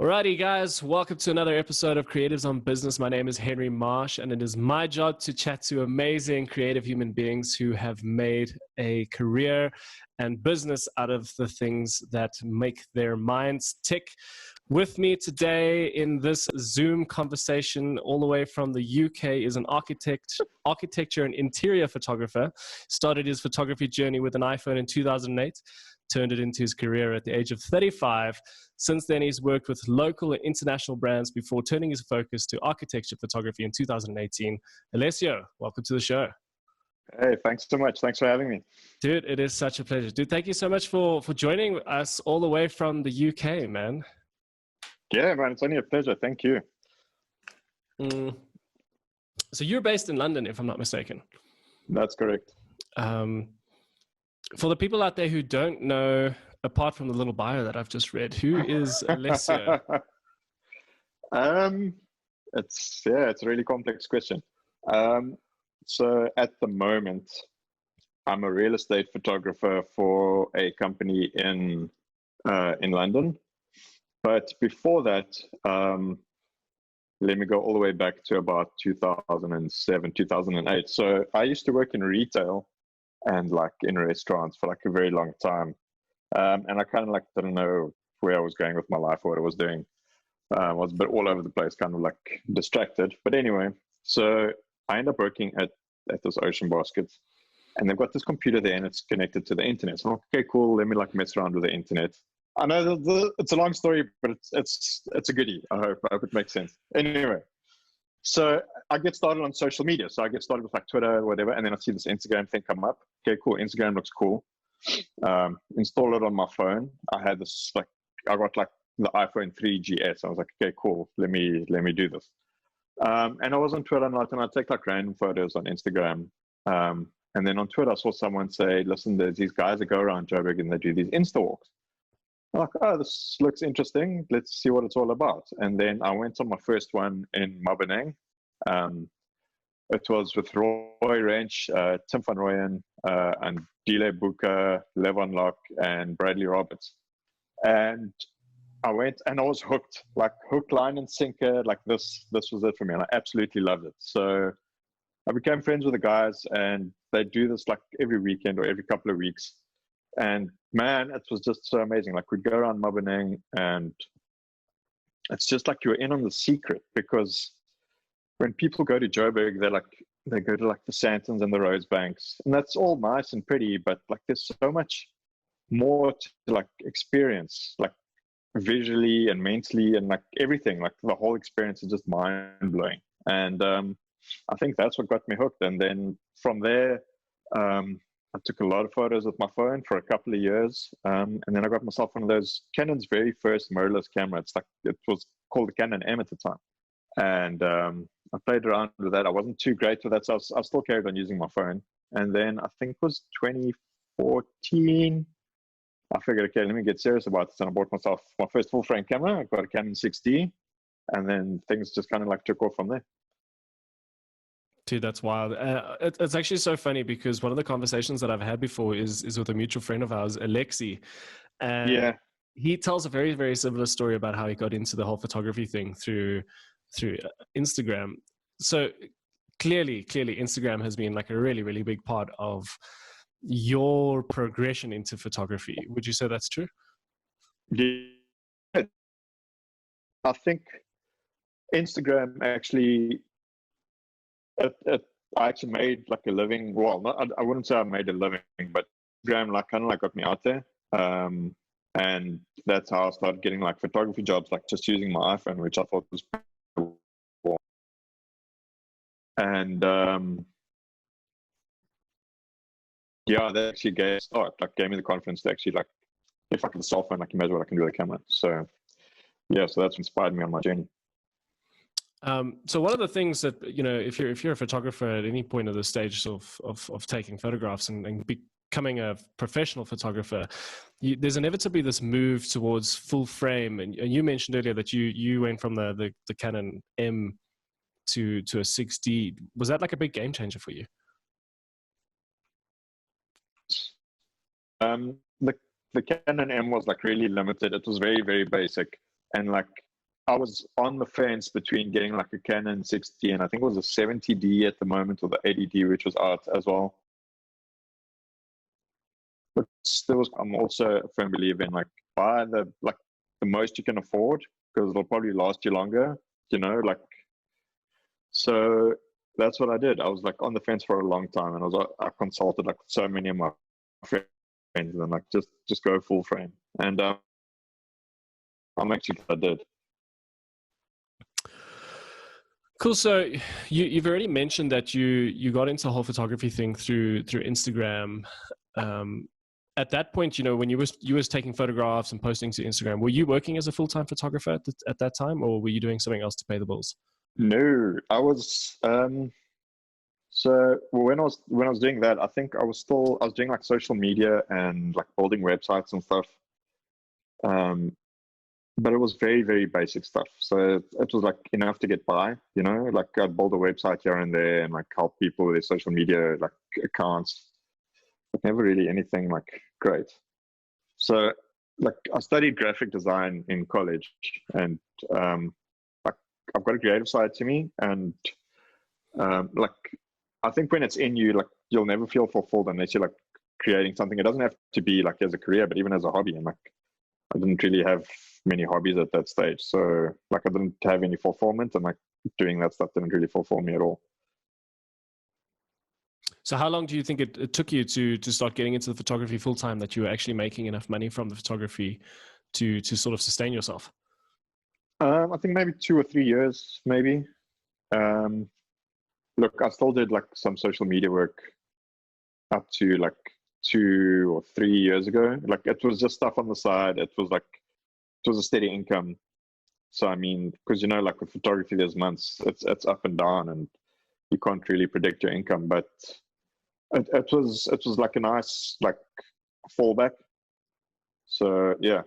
Alrighty, guys, welcome to another episode of Creatives on Business. My name is Henry Marsh, and it is my job to chat to amazing creative human beings who have made a career and business out of the things that make their minds tick. With me today in this Zoom conversation, all the way from the UK, is an architecture and interior photographer. Started his photography journey with an iPhone in 2008, turned it into his career at the age of 35. Since then, he's worked with local and international brands before turning his focus to architecture photography in 2018. Alessio, welcome to the show. Hey, thanks so much. Thanks for having me. Dude, it is such a pleasure. Dude, thank you so much for joining us all the way from the UK, man. Yeah, man, it's only a pleasure. Thank you. So you're based in London, if I'm not mistaken. That's correct. For the people out there who don't know, apart from the little bio that I've just read, who is Alessio? It's a really complex question. So at the moment, I'm a real estate photographer for a company in London. But before that, let me go all the way back to about 2007, 2008. So I used to work in retail and like in restaurants for like a very long time. And I kind of like didn't know where I was going with my life or what I was doing. I was a bit all over the place, kind of like distracted. But anyway, so I ended up working at this Ocean Baskets, and they've got this computer there and it's connected to the internet. So I'm like, okay, cool. Let me like mess around with the internet. I know it's a long story, but it's a goodie. I hope it makes sense. Anyway, so I get started on social media. So I get started with like Twitter or whatever, and then I see this Instagram thing come up. Okay, cool. Instagram looks cool. Install it on my phone. I had this I got like the iPhone 3GS. I was like, okay, cool. Let me do this. And I was on Twitter and I take like random photos on Instagram. And then on Twitter, I saw someone say, listen, there's these guys that go around Joburg and they do these Insta walks. I'm like, oh, this looks interesting. Let's see what it's all about. And then I went on my first one in Maboneng. It was with Roy Ranch, Tim van Rooyen, and Dile Buka, Levon Locke, and Bradley Roberts. And I went and I was hooked, like hook, line, and sinker. Like this was it for me. And I absolutely loved it. So I became friends with the guys, and they do this like every weekend or every couple of weeks. And man, it was just so amazing. Like we'd go around Maboneng, and it's just like you're in on the secret, because when people go to Joburg, they go to like the Santons and the Rosebanks, and that's all nice and pretty, but like there's so much more to like experience, like visually and mentally and like everything. Like the whole experience is just mind blowing. And I think that's what got me hooked. And then from there, I took a lot of photos with my phone for a couple of years. And then I got myself one of those Canon's very first mirrorless camera. It was called the Canon M at the time. And I played around with that. I wasn't too great with that, so I still carried on using my phone. And then I think it was 2014, I figured, okay, let me get serious about this. And I bought myself my first full frame camera. I got a Canon 6D, and then things just kind of like took off from there. Dude, that's wild. It's actually so funny because one of the conversations that I've had before is with a mutual friend of ours, Alexi. And yeah, he tells a very, very similar story about how he got into the whole photography thing through Instagram. So clearly Instagram has been like a really, really big part of your progression into photography. Would you say that's true? Yeah. I think Instagram actually, I actually made like a living. Well, I wouldn't say I made a living, but Instagram like kind of like got me out there. And that's how I started getting like photography jobs, like just using my iPhone, which I thought was cool. And yeah, that actually gave me the confidence to actually like, if I can cell phone, I can measure what I can do with a camera. So yeah, so that's inspired me on my journey. So one of the things that, you know, if you're a photographer at any point of the stage of taking photographs and becoming a professional photographer, there's inevitably this move towards full frame. And you mentioned earlier that you went from the Canon M to a 6D. Was that like a big game changer for you? The Canon M was like really limited. It was very, very basic. And like I was on the fence between getting like a Canon 60 and I think it was a 70D at the moment, or the 80D, which was out as well. But there was, I'm also a firm believer in like buy the most you can afford, because it'll probably last you longer, like. So that's what I did. I was like on the fence for a long time, and I consulted like so many of my friends, and I'm like, just go full frame. And I'm actually glad I did. Cool. So you've already mentioned that you got into the whole photography thing through Instagram. At that point, when you was taking photographs and posting to Instagram, were you working as a full-time photographer at that time, or were you doing something else to pay the bills? No, I was. So when I was doing that, I think I was doing like social media and like building websites and stuff. But it was very, very basic stuff. So it was like enough to get by, like I'd build a website here and there and like help people with their social media like accounts, but never really anything like great. So like I studied graphic design in college, and like I've got a creative side to me, and like I think when it's in you, like you'll never feel fulfilled unless you're like creating something. It doesn't have to be like as a career, but even as a hobby. And like I didn't really have many hobbies at that stage, so like I didn't have any fulfillment, and like doing that stuff didn't really fulfill me at all. So how long do you think it took you to start getting into the photography full time, that you were actually making enough money from the photography to sort of sustain yourself? I think maybe 2 or 3 years, maybe. Look, I still did like some social media work up to like 2 or 3 years ago. Like it was just stuff on the side. It was a steady income. So I mean, because like with photography, there's months it's up and down, and you can't really predict your income. But it was like a nice like fallback. So yeah,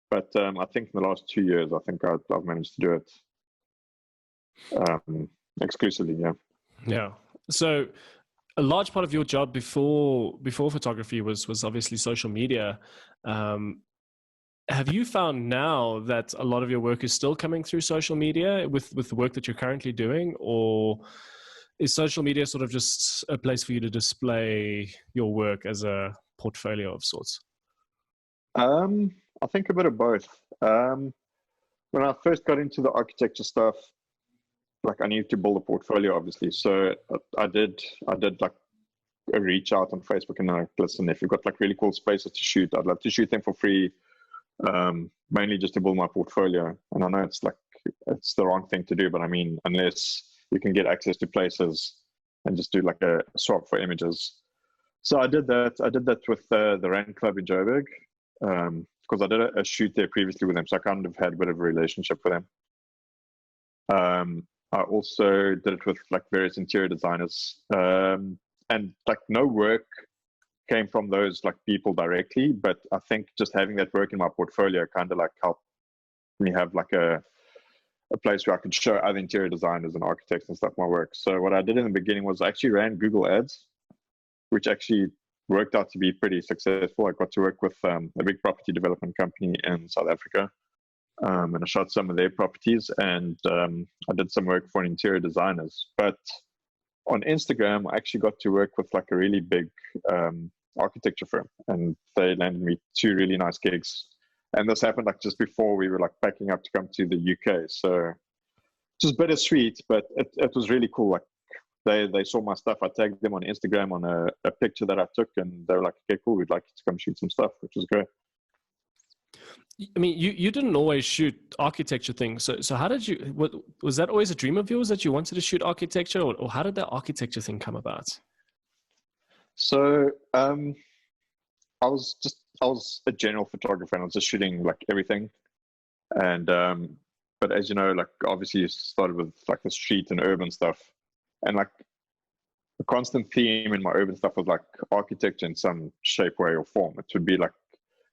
but I think in the last 2 years, I think I've managed to do it exclusively. Yeah. Yeah. So a large part of your job before photography was obviously social media. Have you found now that a lot of your work is still coming through social media with the work that you're currently doing, or is social media sort of just a place for you to display your work as a portfolio of sorts? I think a bit of both. When I first got into the architecture stuff, like I needed to build a portfolio, obviously. So I did like a reach out on Facebook and like, listen, if you've got like really cool spaces to shoot, I'd love to shoot them for free. Mainly just to build my portfolio. And I know it's the wrong thing to do, but I mean, unless you can get access to places and just do like a swap for images. So I did that. I did that with the Rand Club in Joburg, because I did a shoot there previously with them. So I kind of had a bit of a relationship with them. I also did it with like various interior designers, and like no work came from those like people directly, but I think just having that work in my portfolio kind of like helped me have like a place where I could show other interior designers and architects and stuff my work. So what I did in the beginning was I actually ran Google Ads, which actually worked out to be pretty successful. I got to work with a big property development company in South Africa, and I shot some of their properties, and I did some work for interior designers. But on Instagram, I actually got to work with like a really big architecture firm, and they landed me 2 really nice gigs. And this happened like just before we were like packing up to come to the UK. So just bittersweet, but it was really cool. Like they saw my stuff. I tagged them on Instagram on a picture that I took, and they were like, okay, cool, we'd like you to come shoot some stuff, which was great. I mean, you didn't always shoot architecture things. So how did you, was that always a dream of yours that you wanted to shoot architecture, or how did that architecture thing come about? So I was a general photographer, and I was just shooting like everything. And but as you know, like obviously you started with like the street and urban stuff, and like a constant theme in my urban stuff was like architecture in some shape, way, or form. It would be like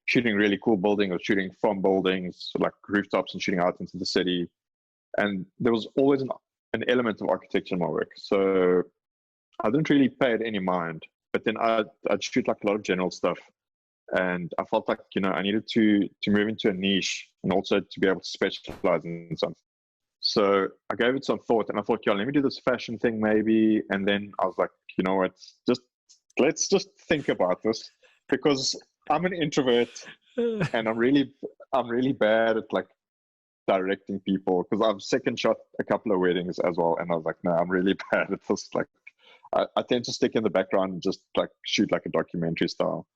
shooting really cool buildings, or shooting from buildings, like rooftops, and shooting out into the city. And there was always an element of architecture in my work. So I didn't really pay it any mind. But then I'd shoot like a lot of general stuff. And I felt like, I needed to move into a niche and also to be able to specialize in something. So I gave it some thought and I thought, yeah, let me do this fashion thing maybe. And then I was like, you know what, let's just think about this, because I'm an introvert and I'm really bad at like directing people, because I've second shot a couple of weddings as well. And I was like, no, I'm really bad at this. Like I tend to stick in the background and just like shoot like a documentary style.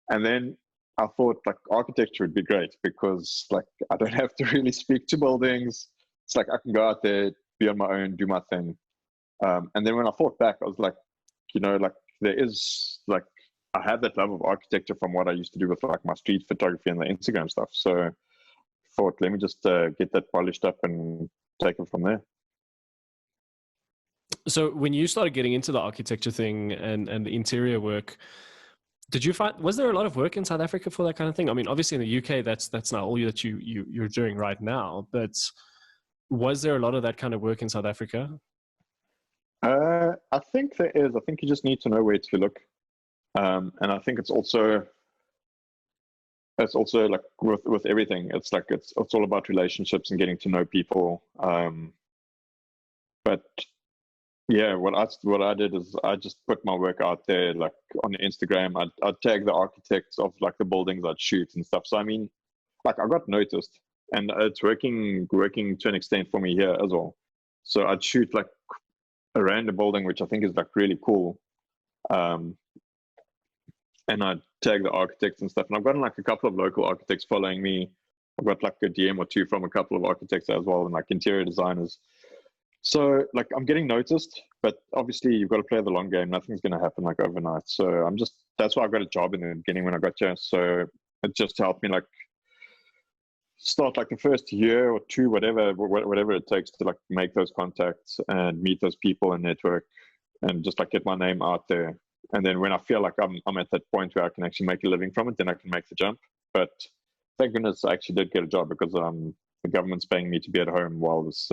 And then I thought like architecture would be great, because like I don't have to really speak to buildings. It's like I can go out there, be on my own, do my thing. And then when I thought back, I was like, like there is like, I have that love of architecture from what I used to do with like my street photography and the Instagram stuff. So I thought, let me just get that polished up and take it from there. So when you started getting into the architecture thing and the interior work, did you find, was there a lot of work in South Africa for that kind of thing? I mean, obviously in the UK, that's not all that you're doing right now, but was there a lot of that kind of work in South Africa? I think there is. I think you just need to know where to look. And I think it's also like with everything. It's like it's all about relationships and getting to know people. But yeah, what I did is I just put my work out there, like on Instagram. I'd tag the architects of like the buildings I'd shoot and stuff. So I mean, like I got noticed, and it's working to an extent for me here as well. So I'd shoot like a random building, which I think is like really cool. And I'd tag the architects and stuff. And I've gotten like a couple of local architects following me. I've got like a DM or two from a couple of architects as well, and like interior designers. So like I'm getting noticed, but obviously you've got to play the long game. Nothing's going to happen like overnight. So that's why I got a job in the beginning when I got here. So it just helped me like start like the first year or two, whatever it takes to like make those contacts and meet those people and network and just like get my name out there. And then when I feel like I'm at that point where I can actually make a living from it, then I can make the jump. But thank goodness I actually did get a job, because the government's paying me to be at home while this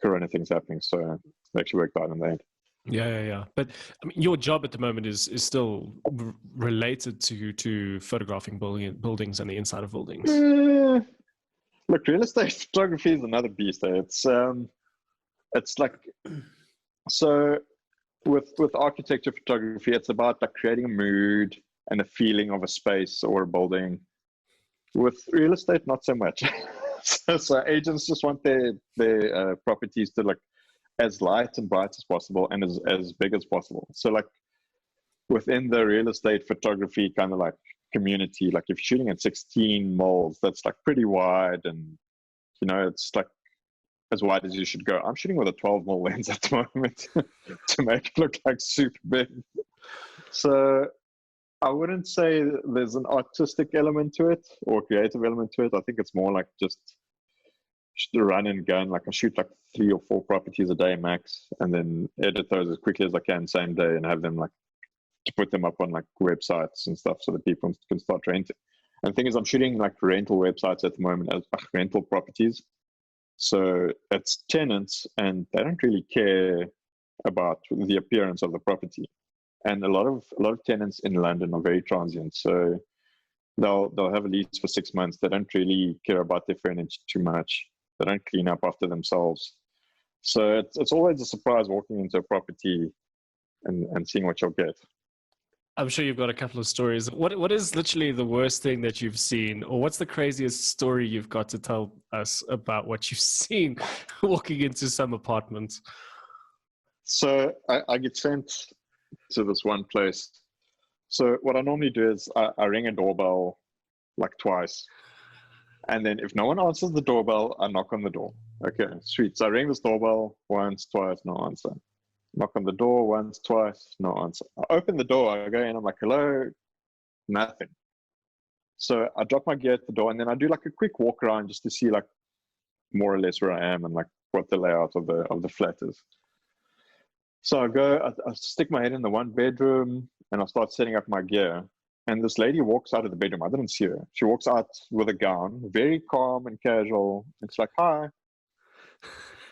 Corona thing's happening. So it actually worked out in the end. Yeah. But I mean, your job at the moment is still related to photographing buildings and the inside of buildings. Look, real estate photography is another beast. It's like, so with architecture photography, it's about like creating a mood and a feeling of a space or a building. With real estate, not so much. So agents just want their properties to look as light and bright as possible and as big as possible. So like within the real estate photography kind of like community, like if you're shooting at 16 moles, that's like pretty wide, and it's like as wide as you should go. I'm shooting with a 12 mil lens at the moment to make it look like super big. So I wouldn't say there's an artistic element to it or creative element to it. I think it's more like just the run and gun. Like I shoot like 3 or 4 properties a day max, and then edit those as quickly as I can same day and have them like to put them up on like websites and stuff so that people can start renting. And the thing is, I'm shooting like rental websites at the moment as rental properties. So it's tenants, and they don't really care about the appearance of the property. And a lot of tenants in London are very transient. So they'll have a lease for 6 months. They don't really care about their furniture too much. They don't clean up after themselves. So it's always a surprise walking into a property and seeing what you'll get. I'm sure you've got a couple of stories. What is literally the worst thing that you've seen, or what's the craziest story you've got to tell us about what you've seen walking into some apartments? So I get sent to this one place. So what I normally do is I ring a doorbell like twice. And then if no one answers the doorbell, I knock on the door. Okay, sweet. So I ring this doorbell once, twice, no answer. Knock on the door once, twice, no answer. I open the door, I go in, I'm like, hello, nothing. So I drop my gear at the door, and then I do like a quick walk around just to see like more or less where I am and like what the layout of the flat is. So I go, I stick my head in the one bedroom and I start setting up my gear. And this lady walks out of the bedroom. I didn't see her. She walks out with a gown, very calm and casual. It's like, hi.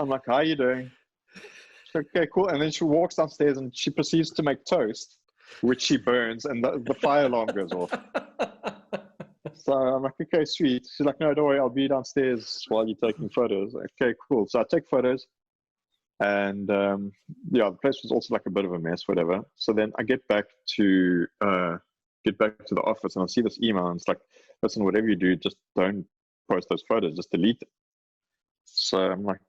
I'm like, how are you doing? She's like, okay, cool. And then she walks downstairs and she proceeds to make toast. which she burns, and the fire alarm goes off. So I'm like, okay, sweet. She's like, no, don't worry, I'll be downstairs while you're taking photos. Okay, cool. So I take photos, and yeah, the place was also like a bit of a mess, whatever. So then I get back to the office, and I see this email, and it's like, listen, whatever you do, just don't post those photos, just delete it. So I'm like,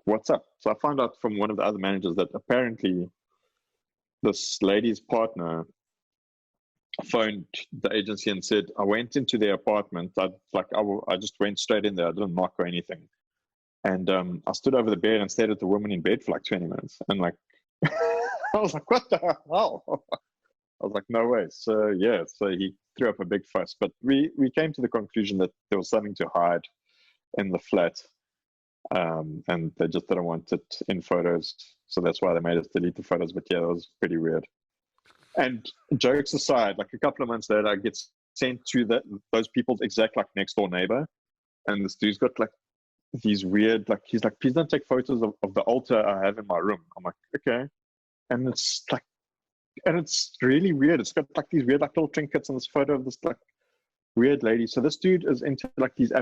what's up? So I found out from one of the other managers that apparently this lady's partner phoned the agency and said, I went into their apartment. I just went straight in there. I didn't knock or anything. And I stood over the bed and stared at the woman in bed for like 20 minutes. And like, I was like, what the hell? I was like, no way. So yeah, so he threw up a big fuss. But we came to the conclusion that there was something to hide in the flat. And they just didn't want it in photos. So that's why they made us delete the photos. But yeah, it was pretty weird. And jokes aside, like a couple of months later, I get sent to those people's exact like next door neighbor. And this dude's got like these weird, like, he's like, please don't take photos of the altar I have in my room. I'm like, okay. And it's like, and it's really weird. It's got like these weird like little trinkets and this photo of this like weird lady. So this dude is into like these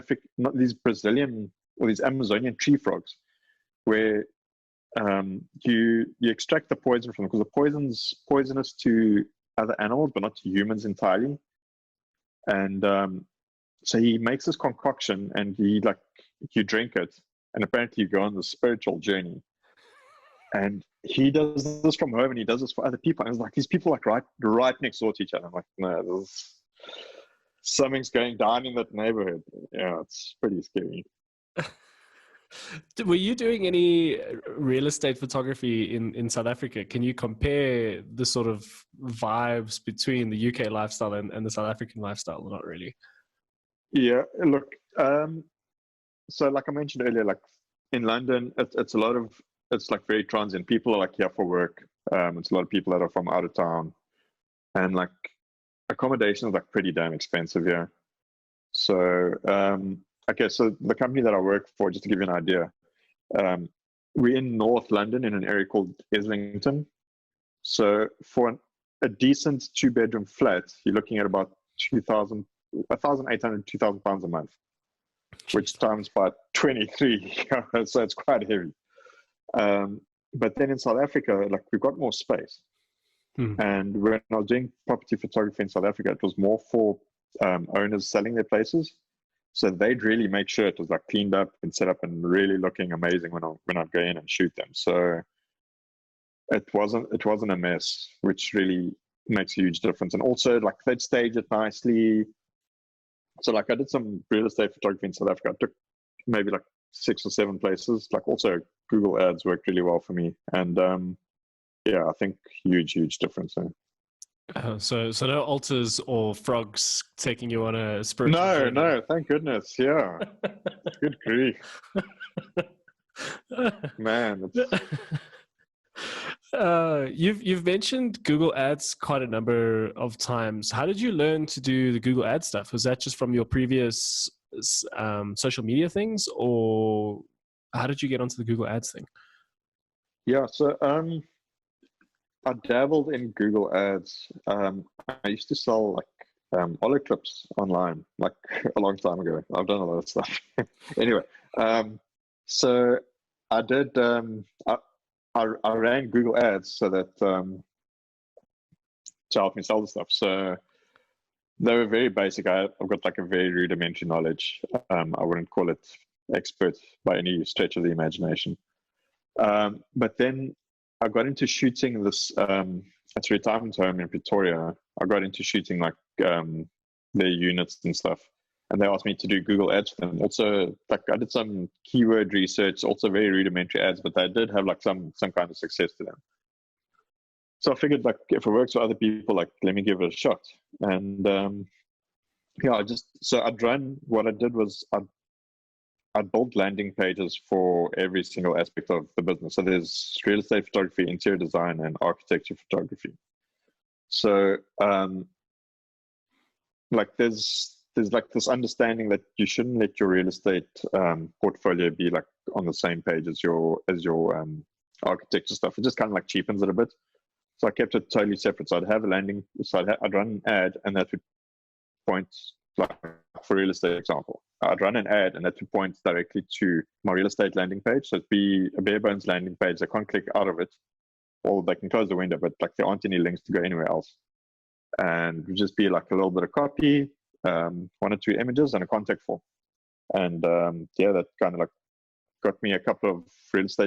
Brazilian or these Amazonian tree frogs, where you extract the poison from them, because the poison's poisonous to other animals, but not to humans entirely. And so he makes this concoction, and you drink it, and apparently you go on this spiritual journey. And he does this from home, and he does this for other people. And it's like these people like right next door to each other. I'm like, no, something's going down in that neighborhood. Yeah, it's pretty scary. Were you doing any real estate photography in South Africa? Can you compare the sort of vibes between the UK lifestyle and the South African lifestyle? Not really. Yeah, look, so like I mentioned earlier, like in London, it's like very transient. People are like here for work. It's a lot of people that are from out of town, and like accommodation is like pretty damn expensive here. So okay, so the company that I work for, just to give you an idea, we're in North London in an area called Islington. So for a decent 2-bedroom flat, you're looking at about 1,800, 2,000 pounds a month, which times by 23. So it's quite heavy. But then in South Africa, like we've got more space. And when I was doing property photography in South Africa, it was more for owners selling their places. So they'd really make sure it was like cleaned up and set up and really looking amazing when I'd go in and shoot them. So it wasn't a mess, which really makes a huge difference. And also like they'd stage it nicely. So like I did some real estate photography in South Africa. I took maybe like 6 or 7 places. Like also Google Ads worked really well for me. And yeah, I think huge difference there. So no altars or frogs taking you on a spiritual journey. No, thank goodness. Yeah. Good grief. Man. You've mentioned Google Ads quite a number of times. How did you learn to do the Google Ads stuff? Was that just from your previous social media things, or how did you get onto the Google Ads thing? Yeah, so I dabbled in Google Ads. I used to sell like Ola clips online, like a long time ago. I've done a lot of stuff. Anyway, so I did. I ran Google Ads so that to help me sell the stuff. So they were very basic. I've got like a very rudimentary knowledge. I wouldn't call it expert by any stretch of the imagination. But then I got into shooting this. It's a retirement home in Pretoria. I got into shooting like their units and stuff, and they asked me to do Google Ads for them. Also, like I did some keyword research, also very rudimentary ads, but they did have like some kind of success to them. So I figured like if it works for other people, like let me give it a shot. And yeah, what I did was I built landing pages for every single aspect of the business. So there's real estate photography, interior design, and architecture photography. So like there's like this understanding that you shouldn't let your real estate portfolio be like on the same page as your architecture stuff. It just kind of like cheapens it a bit. So I kept it totally separate. So I'd run an ad, and that would point, like for real estate example, I'd run an ad and that would point directly to my real estate landing page. So it'd be a bare bones landing page. They can't click out of it, or they can close the window, but like there aren't any links to go anywhere else. And it would just be like a little bit of copy, 1 or 2 images, and a contact form. And yeah, that kind of like got me a couple of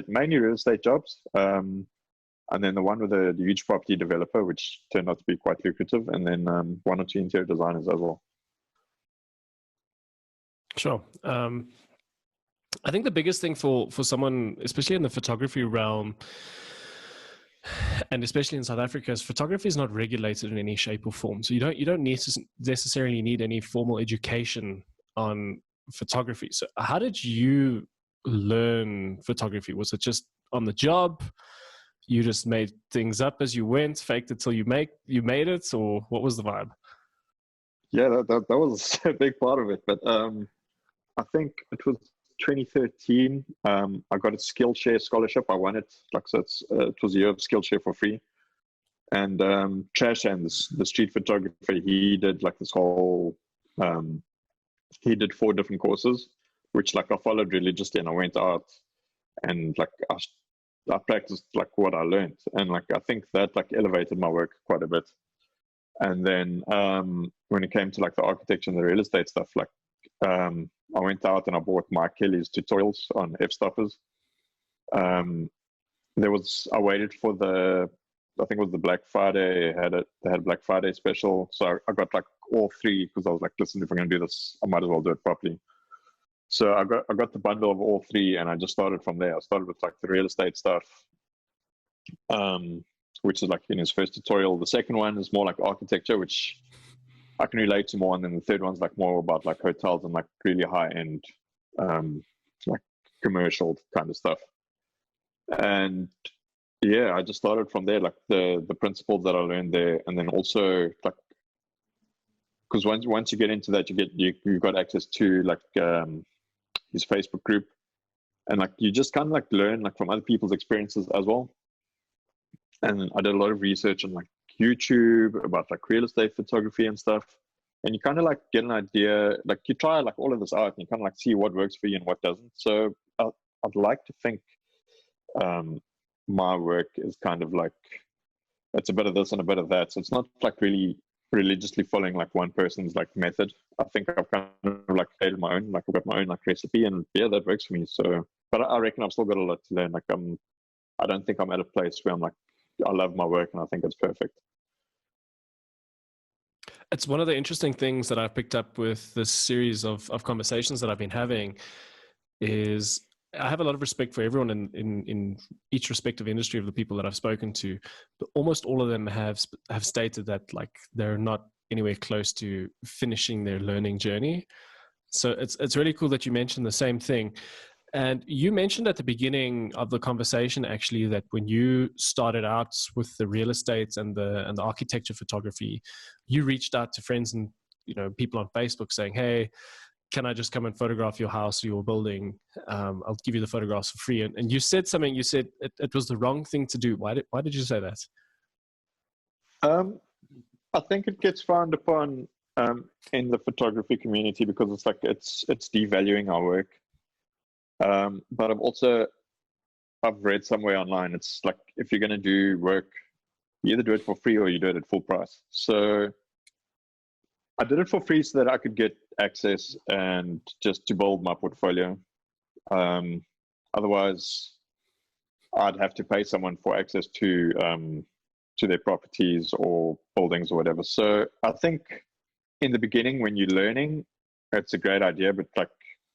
mainly real estate jobs. And then the one with the huge property developer, which turned out to be quite lucrative. And then 1 or 2 interior designers as well. Sure. I think the biggest thing for someone, especially in the photography realm, and especially in South Africa, is photography is not regulated in any shape or form. So you don't necessarily need any formal education on photography. So how did you learn photography? Was it just on the job? You just made things up as you went, faked it till you made it, or what was the vibe? Yeah, that was a big part of it. But I think it was 2013. I got a Skillshare scholarship. I won it. Like so, it was a year of Skillshare for free. And Trash Hands, the street photographer, he did like this whole. He did 4 different courses, which like I followed religiously, and I went out and like I practiced like what I learned, and like I think that like elevated my work quite a bit. And then when it came to like the architecture and the real estate stuff, like I went out and I bought Mike Kelly's tutorials on f-stoppers. I waited for I think it was the Black Friday. They had a Black Friday special, so I got like all 3 because I was like, listen, if I'm gonna do this, I might as well do it properly. So I got the bundle of all 3, and I just started from there. I started with like the real estate stuff, which is like in his first tutorial. The second one is more like architecture, which I can relate to more. And then the third one's like more about like hotels and like really high end, like commercial kind of stuff. And yeah, I just started from there, like the principles that I learned there, and then also like because once you get into that, you've got access to like his Facebook group, and like you just kind of like learn like from other people's experiences as well. And I did a lot of research on like YouTube about like real estate photography and stuff, and you kind of like get an idea, like you try like all of this out, and you kind of like see what works for you and what doesn't. So I'd like to think my work is kind of like it's a bit of this and a bit of that, so it's not like really religiously following like one person's like method. I think I've kind of like created my own, like I've got my own like recipe, and yeah, that works for me. So, but I reckon I've still got a lot to learn. Like I don't think I'm at a place where I'm like, I love my work and I think it's perfect. It's one of the interesting things that I've picked up with this series of conversations that I've been having is I have a lot of respect for everyone in each respective industry of the people that I've spoken to, but almost all of them have stated that like they're not anywhere close to finishing their learning journey. So it's really cool that you mentioned the same thing. And you mentioned at the beginning of the conversation actually that when you started out with the real estate and the architecture photography, you reached out to friends and people on Facebook saying, "Hey, can I just come and photograph your house or your building? I'll give you the photographs for free." And you said something. You said it was the wrong thing to do. Why did you say that? I think it gets frowned upon in the photography community because it's like it's devaluing our work. But I've read somewhere online, it's like if you're going to do work, you either do it for free or you do it at full price. So I did it for free so that I could get access and just to build my portfolio. Otherwise, I'd have to pay someone for access to their properties or buildings or whatever. So I think in the beginning when you're learning, it's a great idea, but like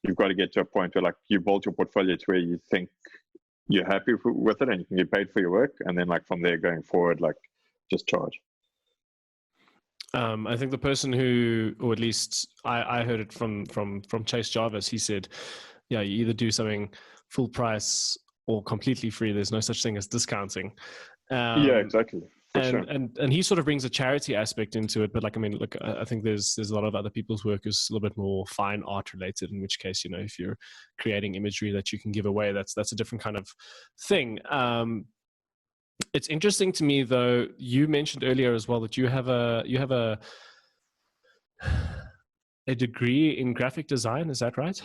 you've got to get to a point where like you build your portfolio to where you think you're happy with it and you can get paid for your work, and then like from there going forward, like just charge. I think the person who, or at least I heard it from Chase Jarvis, he said, yeah, you either do something full price or completely free. There's no such thing as discounting. Yeah, exactly. And he sort of brings a charity aspect into it, but like, I mean, look, I think there's a lot of other people's work is a little bit more fine art related, in which case, if you're creating imagery that you can give away, that's a different kind of thing. It's interesting to me, though. You mentioned earlier as well that you have a degree in graphic design. Is that right?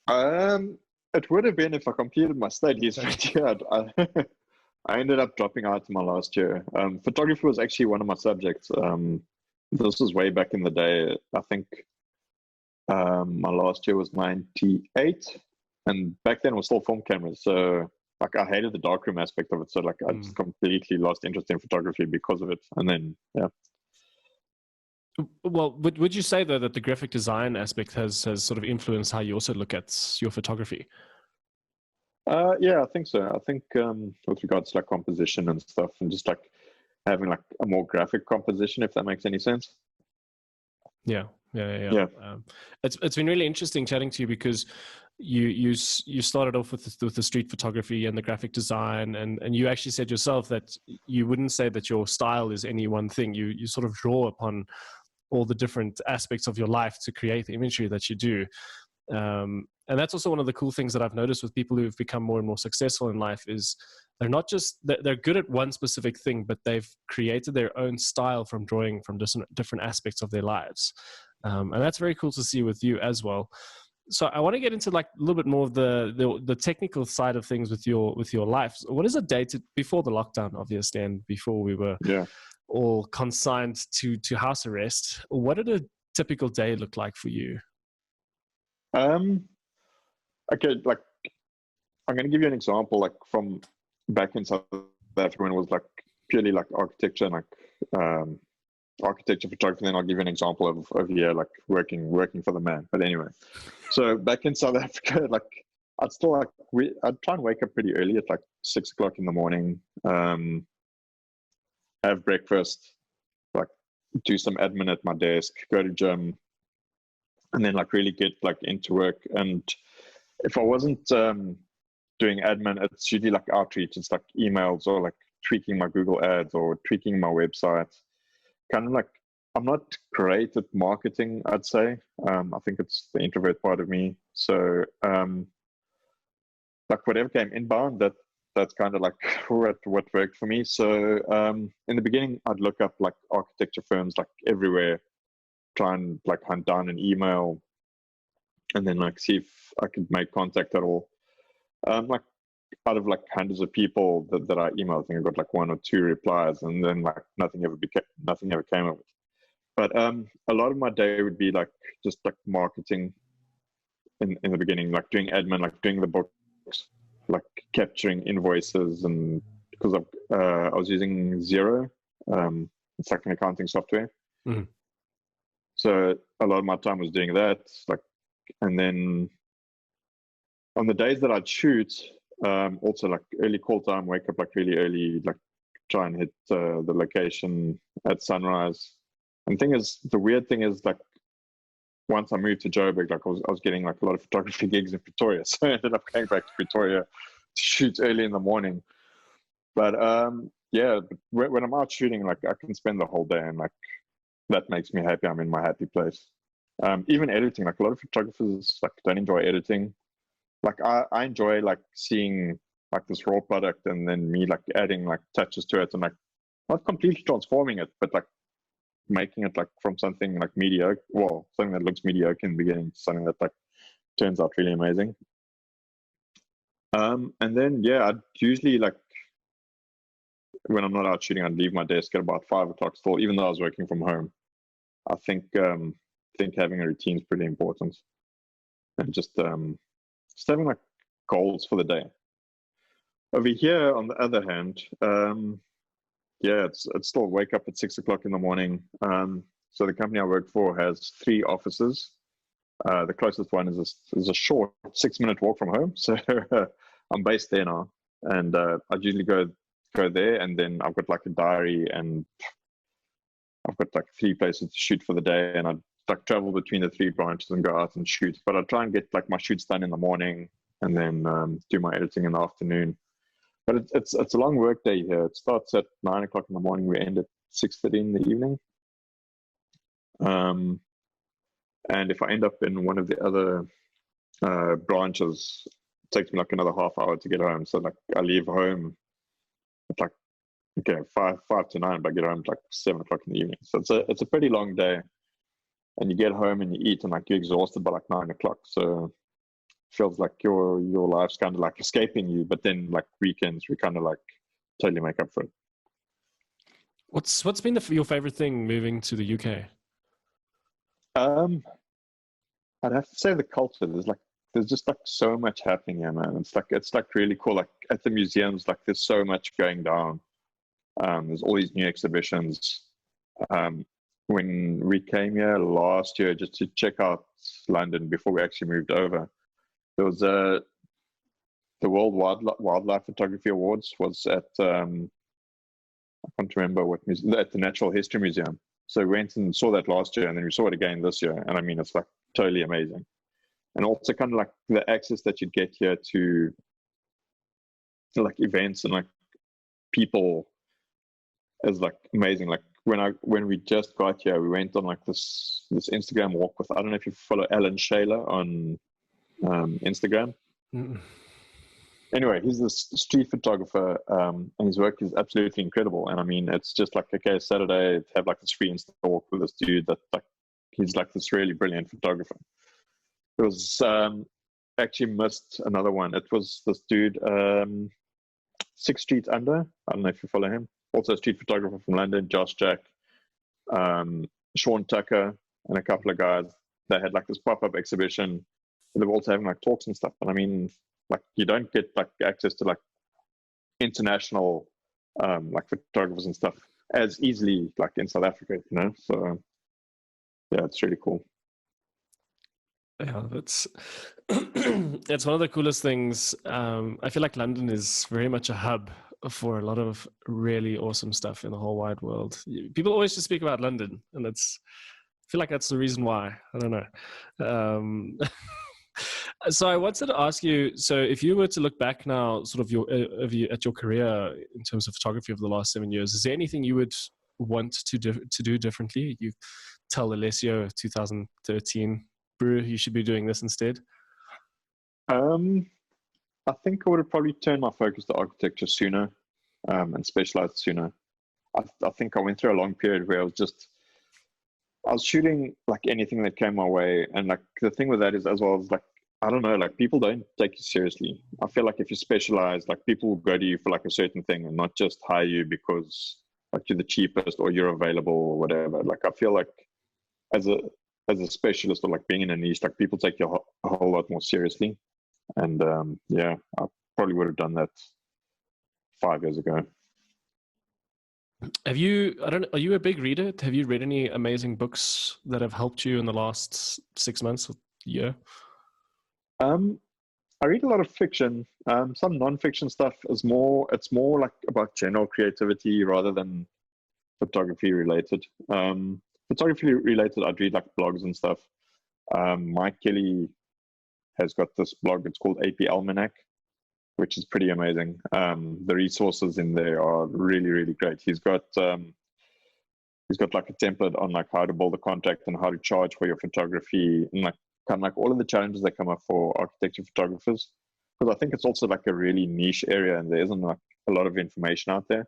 It would have been if I completed my studies, right? Yeah, I ended up dropping out my last year. Photography was actually one of my subjects. This was way back in the day. I think my last year was 98, and back then it was still film cameras. So like I hated the darkroom aspect of it. So like I just completely lost interest in photography because of it. And then yeah. Well, would you say though that the graphic design aspect has sort of influenced how you also look at your photography? Yeah, I think so. I think with regards to like composition and stuff, and just like having like a more graphic composition, if that makes any sense. Yeah. Yeah. It's been really interesting chatting to you because you started off with the street photography and the graphic design, and you actually said yourself that you wouldn't say that your style is any one thing. You sort of draw upon all the different aspects of your life to create the imagery that you do. And that's also one of the cool things that I've noticed with people who've become more and more successful in life is they're not just they're good at one specific thing, but they've created their own style from drawing from different aspects of their lives. And that's very cool to see with you as well. So I want to get into like a little bit more of the technical side of things with your life. So what is a day before the lockdown, obviously, and before we were all consigned to house arrest? What did a typical day look like for you? Okay, like I'm gonna give you an example, like from back in South Africa when it was like purely like architecture and like architecture photography. Then I'll give you an example of here, like working for the man. But anyway, so back in South Africa, like I'd try and wake up pretty early at like 6 o'clock in the morning, have breakfast, like do some admin at my desk, go to gym, and then like really get like into work. And if I wasn't doing admin, it's usually like outreach. It's like emails or like tweaking my Google ads or tweaking my website. Kind of like I'm not great at marketing, I'd say. I think it's the introvert part of me. So like whatever came inbound, that's kind of like what worked for me. So in the beginning, I'd look up like architecture firms like everywhere, try and like hunt down an email, and then like see if I could make contact at all. Like out of like hundreds of people that I emailed, I think I got like 1 or 2 replies, and then like nothing ever came of it. But a lot of my day would be like just like marketing in the beginning, like doing admin, like doing the books, like capturing invoices, and because I was using Xero, it's like an accounting software. Mm-hmm. So a lot of my time was doing that, like, and then on the days that I'd shoot, also like early call time, wake up like really early, like try and hit the location at sunrise. And the weird thing is like once I moved to Joburg, like I was getting like a lot of photography gigs in Pretoria, so I ended up going back to Pretoria to shoot early in the morning. But yeah, when I'm out shooting, like I can spend the whole day, and like that makes me happy. I'm in my happy place. Even editing, like a lot of photographers like don't enjoy editing. Like I enjoy like seeing like this raw product and then me like adding like touches to it and like not completely transforming it, but like making it like from something like mediocre, well, something that looks mediocre in the beginning to something that like turns out really amazing. And then yeah, I'd usually like when I'm not out shooting, I'd leave my desk at about 5 o'clock still, even though I was working from home. I think having a routine is pretty important, and just having like goals for the day. Over here, on the other hand, yeah, it's still wake up at 6 o'clock in the morning. So the company I work for has 3 offices. The closest one is a short 6-minute walk from home. So I'm based there now, and I usually go there, and then I've got like a diary, and I've got like 3 places to shoot for the day, and I like travel between the 3 branches and go out and shoot. But I try and get like my shoots done in the morning, and then do my editing in the afternoon. But it's a long work day here. It starts at 9 o'clock in the morning. We end at 6:30 in the evening. And if I end up in one of the other branches, it takes me like another half hour to get home. So like I leave home at like, okay, 5 to 9, but I get home at like 7 o'clock in the evening. So it's a pretty long day. And you get home and you eat and like you're exhausted by like 9 o'clock. So it feels like your life's kind of like escaping you, but then like weekends we kind of like totally make up for it. What's been your favorite thing moving to the UK? I'd have to say the culture. There's just like so much happening here, man. It's like really cool. Like at the museums, like there's so much going down. There's all these new exhibitions. When we came here last year just to check out London before we actually moved over, there was the World Wildlife Photography Awards was at I can't remember what museum, at the Natural History Museum. So we went and saw that last year, and then we saw it again this year. And I mean, it's like totally amazing. And also kind of like the access that you get here to like events and like people is like amazing. Like when we just got here, we went on like this Instagram walk with, I don't know if you follow Alan Shayler on Instagram. Mm-mm. Anyway, he's this street photographer, and his work is absolutely incredible. And I mean, it's just like, okay, Saturday, have like this free Insta walk with this dude that like, he's like this really brilliant photographer. It was actually missed another one. It was this dude, 6 Street Under. I don't know if you follow him. Also a street photographer from London, Josh Jack, Sean Tucker, and a couple of guys. They had like this pop-up exhibition. They were also having like talks and stuff. And I mean, like you don't get like access to like international like photographers and stuff as easily like in South Africa, you know. So yeah, it's really cool. Yeah, that's it's one of the coolest things. I feel like London is very much a hub for a lot of really awesome stuff in the whole wide world. People always just speak about London, and I feel like that's the reason why. I don't know. So I wanted to ask you, so if you were to look back now, sort of at your career in terms of photography over the last 7 years, is there anything you would want to do differently? You tell Alessio 2013, Brew, you should be doing this instead. I think I would have probably turned my focus to architecture sooner, and specialized sooner. I think I went through a long period where I was shooting like anything that came my way. And like the thing with that is as well as like, I don't know, like people don't take you seriously. I feel like if you specialize, like people will go to you for like a certain thing and not just hire you because like you're the cheapest or you're available or whatever. Like I feel like as a specialist or like being in a niche, like people take you a whole lot more seriously. And yeah, I probably would have done that 5 years ago. Are you a big reader? Have you read any amazing books that have helped you in the last 6 months or year? I read a lot of fiction. Some non-fiction stuff it's more like about general creativity rather than photography related. Photography related, I'd read like blogs and stuff. Mike Kelly has got this blog. It's called AP Almanac, which is pretty amazing. The resources in there are really, really great. He's got like a template on like how to build a contract and how to charge for your photography and like kind of like all of the challenges that come up for architecture photographers. Because I think it's also like a really niche area and there isn't like a lot of information out there.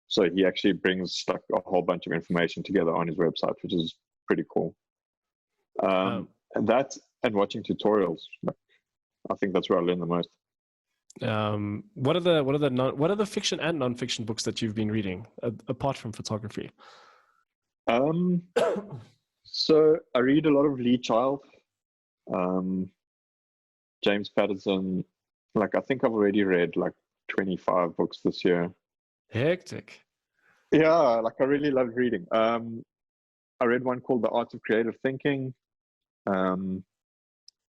So he actually brings like a whole bunch of information together on his website, which is pretty cool. And watching tutorials, like, I think that's where I learn the most. What are the fiction and non-fiction books that you've been reading apart from photography? So I read a lot of Lee Child, James Patterson. Like I think I've already read like 25 books this year. Hectic. Yeah, like I really love reading. I read one called The Art of Creative Thinking.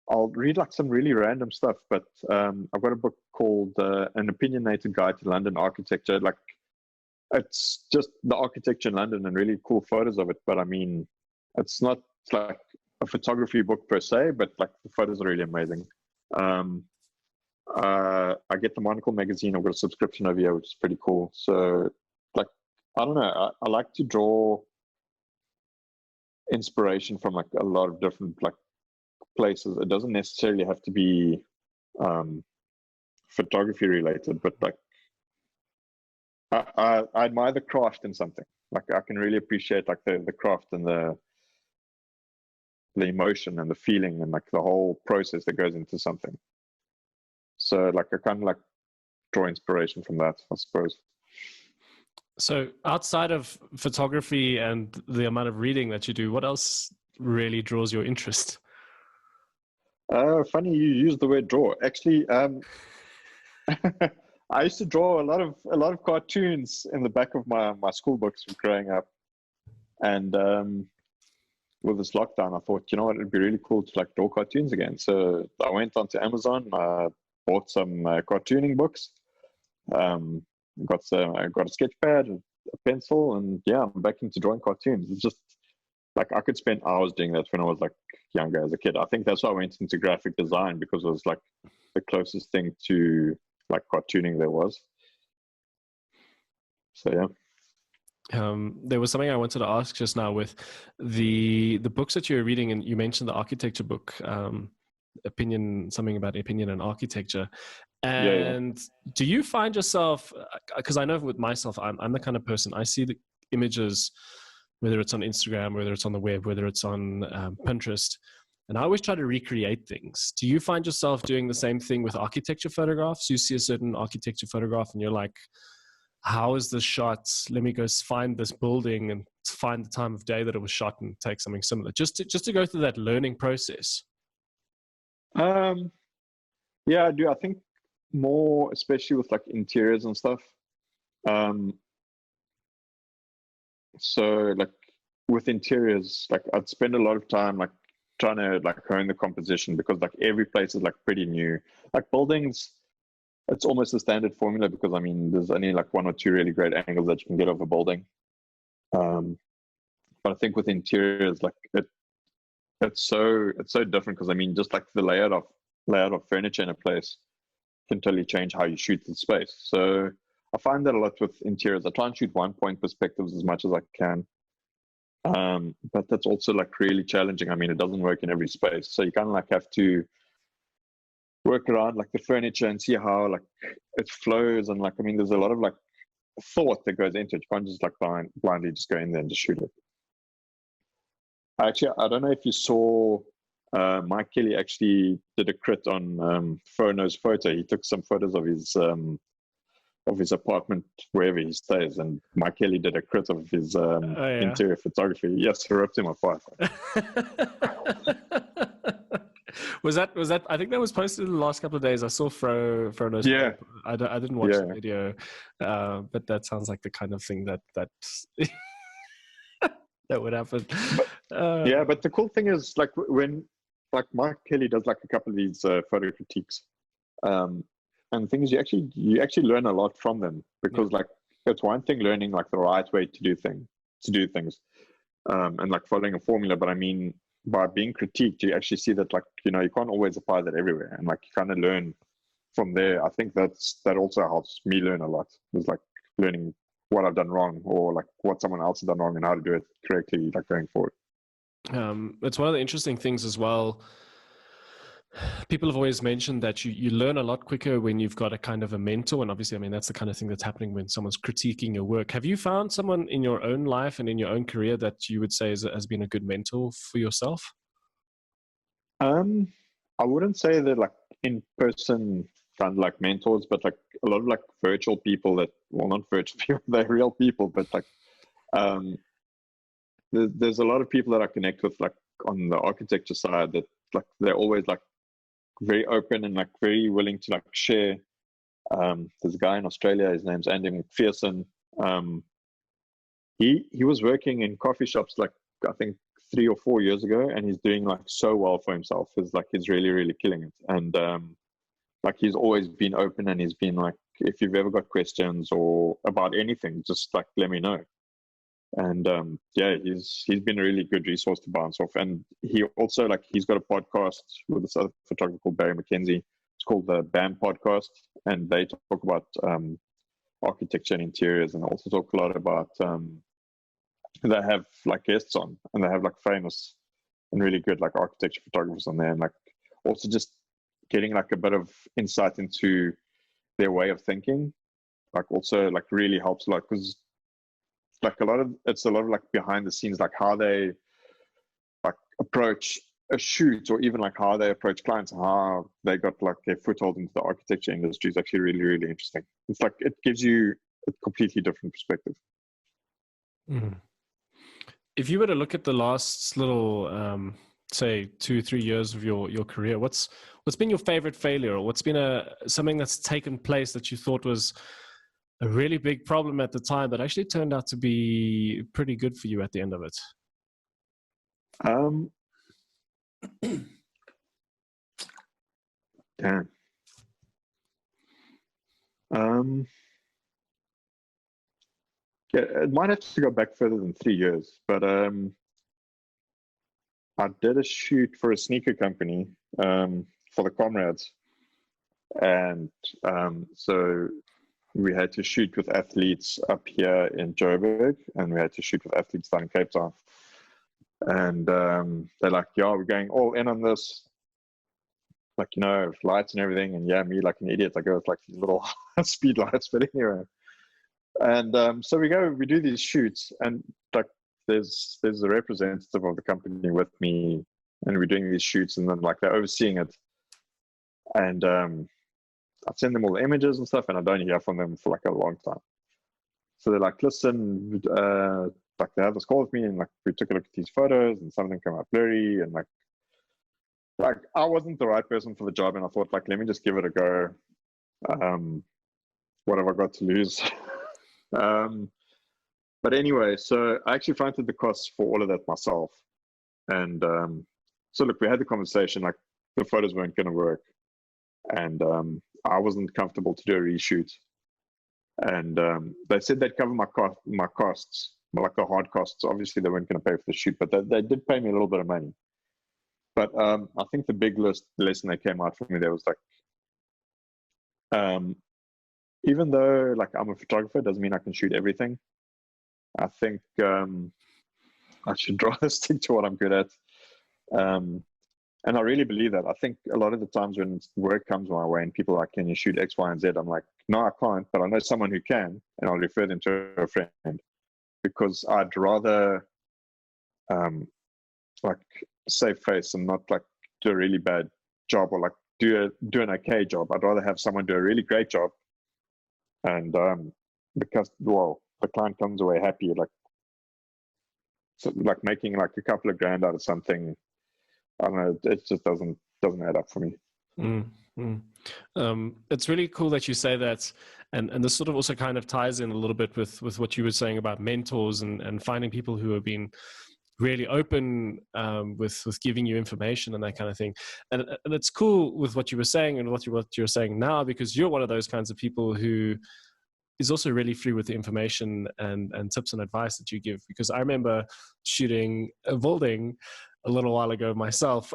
I'll read like some really random stuff, but I've got a book called An Opinionated Guide to London Architecture. Like it's just the architecture in London and really cool photos of it. But I mean, it's not like a photography book per se, but like the photos are really amazing. I get the Monocle magazine. I've got a subscription over here, which is pretty cool. So like, I don't know. I like to draw inspiration from like a lot of different like places. It doesn't necessarily have to be photography related, but like I admire the craft in something. Like I can really appreciate like the craft and the emotion and the feeling and like the whole process that goes into something. So like I kind of like draw inspiration from that, I suppose. So outside of photography and the amount of reading that you do, what else really draws your interest? Funny you use the word draw. Actually, I used to draw a lot of cartoons in the back of my school books growing up. And with this lockdown, I thought, you know what, it'd be really cool to like draw cartoons again. So I went onto Amazon, bought some cartooning books, I got a sketch pad, a pencil, and yeah, I'm back into drawing cartoons. It's just like I could spend hours doing that when I was like younger as a kid. I think that's why I went into graphic design, because it was like the closest thing to like cartooning there was. So yeah. There was something I wanted to ask just now with the books that you're reading, and you mentioned the architecture book, something about opinion and architecture. Yeah. And do you find yourself, because I know with myself, I'm the kind of person, I see the images, whether it's on Instagram, whether it's on the web, whether it's on Pinterest, and I always try to recreate things. Do you find yourself doing the same thing with architecture photographs? You see a certain architecture photograph and you're like, how is this shot? Let me go find this building and find the time of day that it was shot and take something similar. Just to go through that learning process. Yeah, I do. I think more, especially with like interiors and stuff. Um, so like with interiors, like I'd spend a lot of time like trying to like hone the composition, because like every place is like pretty new. Like buildings, it's almost a standard formula, because I mean there's only like one or two really great angles that you can get off a building. But I think with interiors, like it's so different, because I mean just like the layout of furniture in a place can totally change how you shoot the space. So I find that a lot with interiors. I try and shoot one point perspectives as much as I can. But that's also like really challenging. I mean, it doesn't work in every space. So you kind of like have to work around like the furniture and see how like it flows. And like, I mean, there's a lot of like thought that goes into it. You can't just like blindly just go in there and just shoot it. Actually, I don't know if you saw Mike Kelly actually did a crit on Phono's photo. He took some photos of his apartment wherever he stays, and Mike Kelly did a crit of his interior photography. Yes, he ripped him apart. Was that? I think that was posted in the last couple of days. I saw Frono's. Yeah, I didn't watch the video, but that sounds like the kind of thing that that would happen. But the cool thing is like when like Mike Kelly does like a couple of these photo critiques, and things you actually learn a lot from them, because like it's one thing learning like the right way to do things, and like following a formula. But I mean, by being critiqued, you actually see that like you can't always apply that everywhere, and like you kind of learn from there. I think that also helps me learn a lot. It's like learning what I've done wrong, or like what someone else has done wrong, and how to do it correctly, like going forward. It's one of the interesting things as well. People have always mentioned that you learn a lot quicker when you've got a kind of a mentor. And obviously, I mean, that's the kind of thing that's happening when someone's critiquing your work. Have you found someone in your own life and in your own career that you would say has been a good mentor for yourself? I wouldn't say they're like in person kind of like mentors, but like a lot of like virtual people that, well, not virtual people, they're real people, but like um, there's a lot of people that I connect with like on the architecture side, that like they're always like very open and like very willing to like share. There's a guy in Australia, his name's Andy McPherson. He was working in coffee shops like I think 3 or 4 years ago, and he's doing like so well for himself. He's really killing it. And like he's always been open, and he's been like, if you've ever got questions or about anything, just like let me know. And he's been a really good resource to bounce off. And he also like he's got a podcast with this other photographer called Barry McKenzie. It's called the BAM podcast, and they talk about architecture and interiors, and also talk a lot about they have like guests on, and they have like famous and really good like architecture photographers on there, and like also just getting like a bit of insight into their way of thinking. like also like really helps a lot, because like it's a lot of like behind the scenes, like how they like approach a shoot, or even like how they approach clients, how they got like a foothold into the architecture industry is actually really, really interesting. It's like it gives you a completely different perspective. Mm. If you were to look at the last little, say 2-3 years of your career, what's been your favorite failure, or what's been something that's taken place that you thought was a really big problem at the time, but actually turned out to be pretty good for you at the end of it? Damn. Yeah, it might have to go back further than 3 years, but I did a shoot for a sneaker company for the Comrades, and so we had to shoot with athletes up here in Joburg, and we had to shoot with athletes down in Cape Town. And they're like, "Yeah, we're going all in on this, like, you know, lights and everything." And yeah, me like an idiot, I go with like these little speed lights, but anyway. And so we do these shoots, and like there's a representative of the company with me, and we're doing these shoots, and then like they're overseeing it. And I send them all the images and stuff, and I don't hear from them for like a long time. So they're like, "Listen, like they have this call with me, and like we took a look at these photos, and some of them come out blurry, and like I wasn't the right person for the job, and I thought like, let me just give it a go. What have I got to lose?" But anyway, so I actually fronted the costs for all of that myself. And so look, we had the conversation, like the photos weren't going to work, and I wasn't comfortable to do a reshoot. And they said they'd cover my costs, like the hard costs. Obviously, they weren't going to pay for the shoot, but they did pay me a little bit of money. But I think the big lesson that came out for me there was like, even though like I'm a photographer, doesn't mean I can shoot everything. I think I should rather stick to what I'm good at. And I really believe that. I think a lot of the times when work comes my way and people are like, "Can you shoot X, Y, and Z?" I'm like, "No, I can't, but I know someone who can," and I'll refer them to a friend, because I'd rather like save face and not like do a really bad job, or like do an okay job. I'd rather have someone do a really great job, and because the client comes away happy, like, so, like making like a couple of grand out of something, I don't know, it just doesn't add up for me. It's really cool that you say that, and this sort of also kind of ties in a little bit with what you were saying about mentors and finding people who have been really open with giving you information and that kind of thing. And it's cool with what you were saying and what you're saying now, because you're one of those kinds of people who is also really free with the information and tips and advice that you give. Because I remember shooting a building a little while ago myself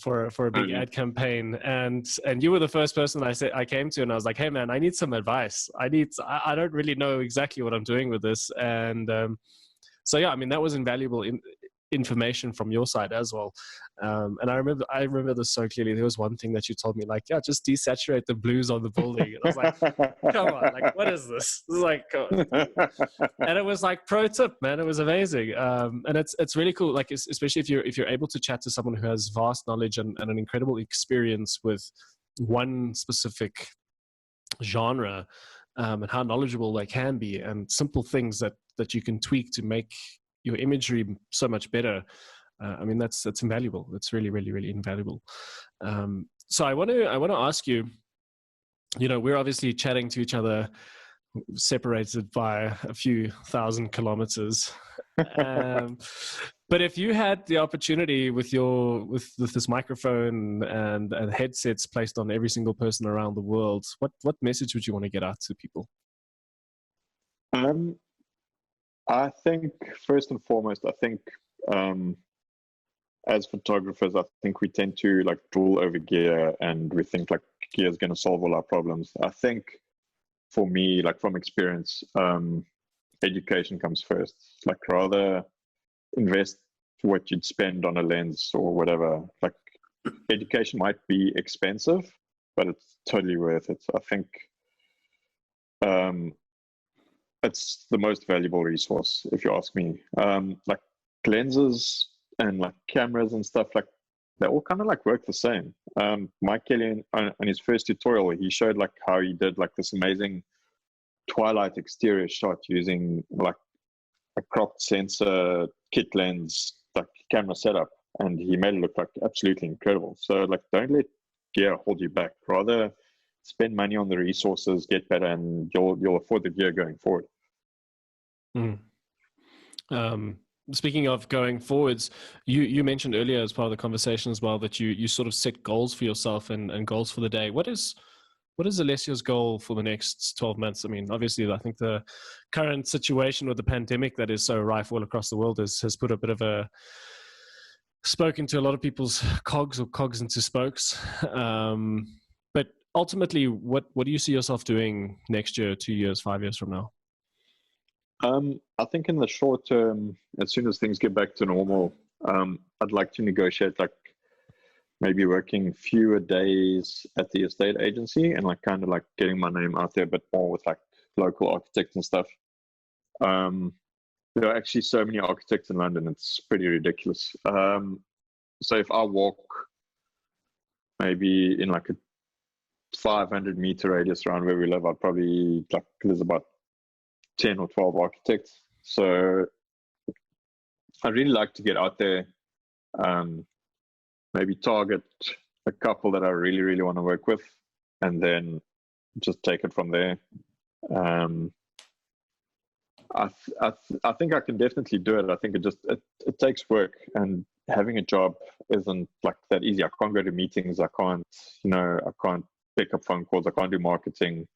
for a big ad campaign, and you were the first person I came to, and I was like, "Hey man, I need some advice. I don't really know exactly what I'm doing with this." And so yeah, I mean, that was invaluable information from your side as well. And I remember this so clearly. There was one thing that you told me, like, "Yeah, just desaturate the blues on the building." And I was like, "Come on, like, what is this?" This is like, and it was like pro tip, man. It was amazing. And it's really cool, like, especially if you're able to chat to someone who has vast knowledge and an incredible experience with one specific genre, and how knowledgeable they can be, and simple things that you can tweak to make your imagery so much better. I mean, that's invaluable. It's really, really, really invaluable. So I want to ask you, we're obviously chatting to each other, separated by a few thousand kilometers. But if you had the opportunity with this microphone and headsets placed on every single person around the world, what message would you want to get out to people? I think first and foremost, I think as photographers, I think we tend to like drool over gear, and we think like gear is going to solve all our problems. I think for me, like from experience, education comes first. Like rather invest what you'd spend on a lens or whatever. Like education might be expensive, but it's totally worth it. I think it's the most valuable resource, if you ask me. Like lenses and like cameras and stuff, like they all kind of like work the same. Mike Kelly on his first tutorial, he showed like how he did like this amazing twilight exterior shot using like a cropped sensor kit lens like camera setup, and he made it look like absolutely incredible. So like, don't let gear hold you back. Rather spend money on the resources, get better, and you'll afford the gear going forward. Speaking of going forwards, you mentioned earlier as part of the conversation as well that you sort of set goals for yourself and goals for the day. What is Alessio's goal for the next 12 months? I mean, obviously, I think the current situation with the pandemic that is so rife all across the world has put a bit of a spoke into a lot of people's cogs into spokes. But ultimately, what do you see yourself doing next year, 2 years, 5 years from now? I think in the short term, as soon as things get back to normal, I'd like to negotiate like maybe working fewer days at the estate agency and like kind of like getting my name out there, but more with like local architects and stuff. There are actually so many architects in London, it's pretty ridiculous. So if I walk maybe in like a 500-meter radius around where we live, I'd probably like, there's about 10 or 12 architects. So I'd really like to get out there, maybe target a couple that I really, really want to work with, and then just take it from there. I think I can definitely do it. I think it takes work, and having a job isn't like that easy. I can't go to meetings. I can't pick up phone calls. I can't do marketing.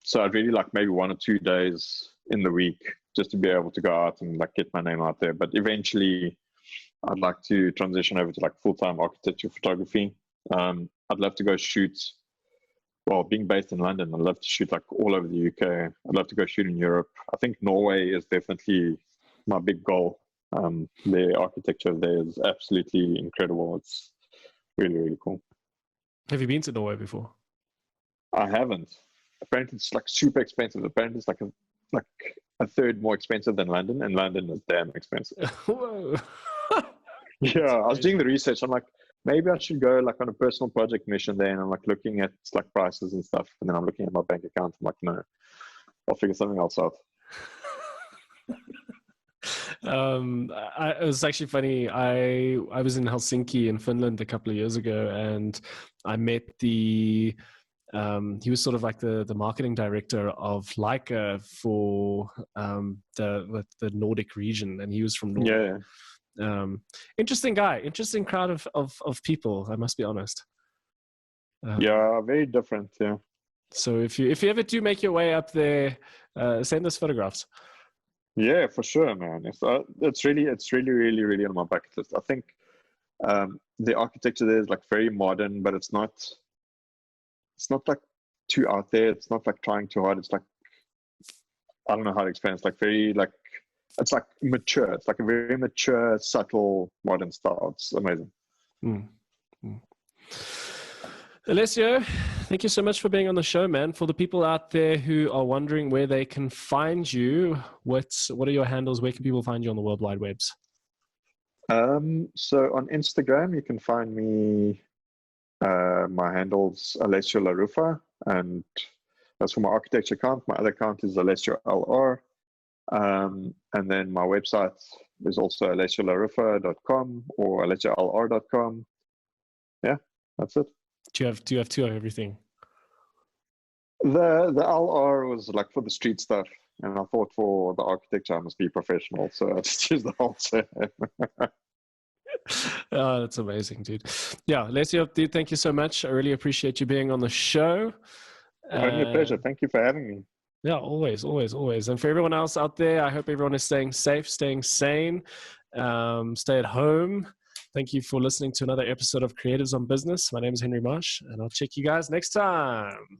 So I'd really like maybe 1 or 2 days in the week just to be able to go out and like get my name out there. But eventually I'd like to transition over to like full-time architecture photography. I'd love to go shoot. Well, being based in London, I'd love to shoot like all over the UK. I'd love to go shoot in Europe. I think Norway is definitely my big goal. The architecture there is absolutely incredible. It's really, really cool. Have you been to Norway before? I haven't. Apparently it's like super expensive. Apparently it's like a third more expensive than London, and London is damn expensive. Whoa. Yeah, I was doing the research. I'm like, maybe I should go like on a personal project mission there, and I'm like looking at like prices and stuff, and then I'm looking at my bank account. I'm like, no, I'll figure something else out. It was actually funny. I was in Helsinki in Finland a couple of years ago, and I met he was sort of like the marketing director of Leica for the Nordic region, and he was from Norway. Yeah. Interesting guy, interesting crowd of people, I must be honest. Yeah, very different. Yeah. So if you ever do make your way up there, send us photographs. Yeah, for sure, man. It's really, really, really on my bucket list. I think the architecture there is like very modern, but it's not like too out there. It's not like trying too hard. It's like, I don't know how to explain. It's like very like, it's like mature. It's like a very mature, subtle, modern style. It's amazing. Alessio, thank you so much for being on the show, man. For the people out there who are wondering where they can find you, what are your handles? Where can people find you on the World Wide Webs? So on Instagram, you can find me. My handle's Alessio La Ruffa, and that's for my architecture account. My other account is Alessio LR. And then my website is also alessiolaruffa.com or alessiolr.com. Yeah, that's it. Do you have two of everything? The LR was like for the street stuff, and I thought for the architecture I must be professional, so I just used the whole same. Oh, that's amazing, dude. Yeah, Alessio, dude, thank you so much. I really appreciate you being on the show. Only a pleasure. Thank you for having me. Yeah, always. And for everyone else out there, I hope everyone is staying safe, staying sane, stay at home. Thank you for listening to another episode of Creatives on Business. My name is Henry Marsh, and I'll check you guys next time.